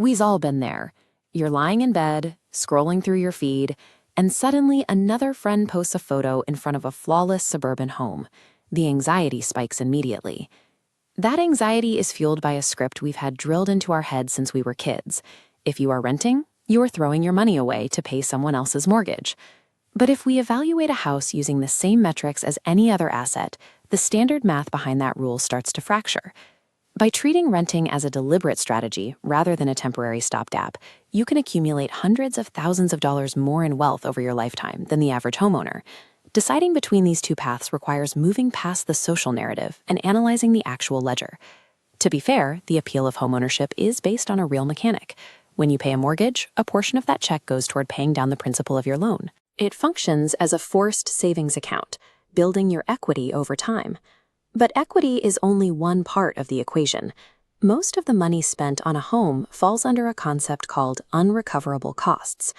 We've all been there. You're lying in bed, scrolling through your feed, and suddenly another friend posts a photo in front of a flawless suburban home. The anxiety spikes immediately. That anxiety is fueled by a script we've had drilled into our heads since we were kids. If you are renting, you are throwing your money away to pay someone else's mortgage. But if we evaluate a house using the same metrics as any other asset, the standard math behind that rule starts to fracture. By treating renting as a deliberate strategy rather than a temporary stopgap, you can accumulate hundreds of thousands of dollars more in wealth over your lifetime than the average homeowner. Deciding between these two paths requires moving past the social narrative and analyzing the actual ledger. To be fair, the appeal of homeownership is based on a real mechanic. When you pay a mortgage, a portion of that check goes toward paying down the principal of your loan. It functions as a forced savings account, building your equity over time. But equity is only one part of the equation. Most of the money spent on a home falls under a concept called unrecoverable costs.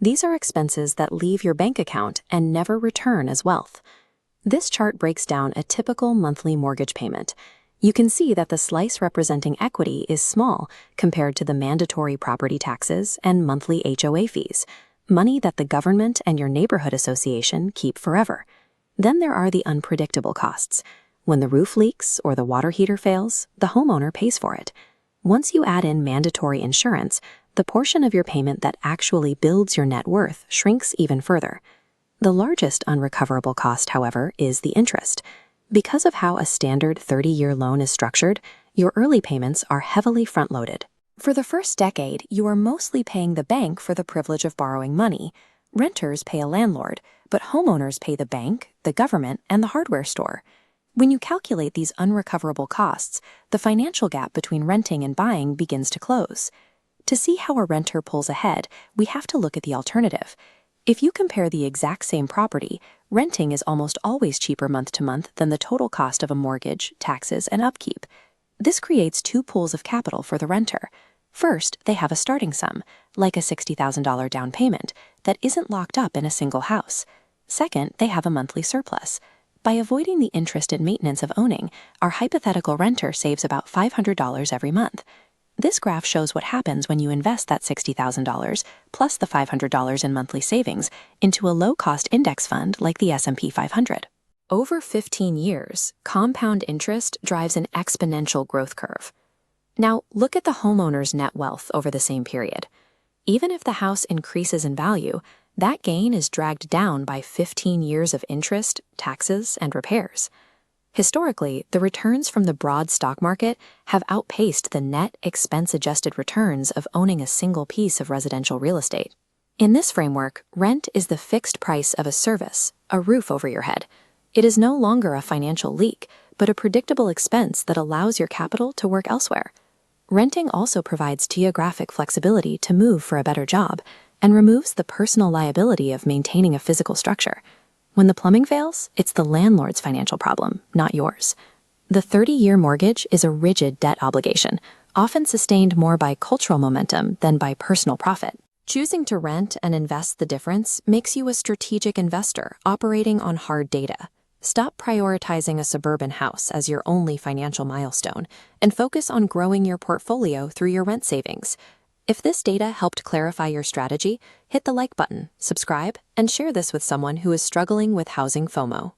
These are expenses that leave your bank account and never return as wealth. This chart breaks down a typical monthly mortgage payment. You can see that the slice representing equity is small compared to the mandatory property taxes and monthly HOA fees, money that the government and your neighborhood association keep forever. Then there are the unpredictable costs. When the roof leaks or the water heater fails, the homeowner pays for it. Once you add in mandatory insurance, the portion of your payment that actually builds your net worth shrinks even further. The largest unrecoverable cost, however, is the interest. Because of how a standard 30-year loan is structured, your early payments are heavily front-loaded. For the first decade, you are mostly paying the bank for the privilege of borrowing money. Renters pay a landlord, but homeowners pay the bank, the government, and the hardware store. When you calculate these unrecoverable costs, the financial gap between renting and buying begins to close. To see how a renter pulls ahead, we have to look at the alternative. If you compare the exact same property, renting is almost always cheaper month to month than the total cost of a mortgage, taxes, and upkeep. This creates two pools of capital for the renter. First, they have a starting sum, like a $60,000 down payment, that isn't locked up in a single house. Second, they have a monthly surplus. By avoiding the interest and maintenance of owning, our hypothetical renter saves about $500 every month. This graph shows what happens when you invest that $60,000 plus the $500 in monthly savings into a low-cost index fund like the S&P 500. Over 15 years, compound interest drives an exponential growth curve. Now, look at the homeowner's net wealth over the same period. Even if the house increases in value, that gain is dragged down by 15 years of interest, taxes, and repairs. Historically, the returns from the broad stock market have outpaced the net expense-adjusted returns of owning a single piece of residential real estate. In this framework, rent is the fixed price of a service, a roof over your head. It is no longer a financial leak, but a predictable expense that allows your capital to work elsewhere. Renting also provides geographic flexibility to move for a better job and removes the personal liability of maintaining a physical structure. When the plumbing fails, it's the landlord's financial problem, not yours. The 30-year mortgage is a rigid debt obligation, often sustained more by cultural momentum than by personal profit. Choosing to rent and invest the difference makes you a strategic investor operating on hard data. Stop prioritizing a suburban house as your only financial milestone and focus on growing your portfolio through your rent savings. If this data helped clarify your strategy, hit the like button, subscribe, and share this with someone who is struggling with housing FOMO.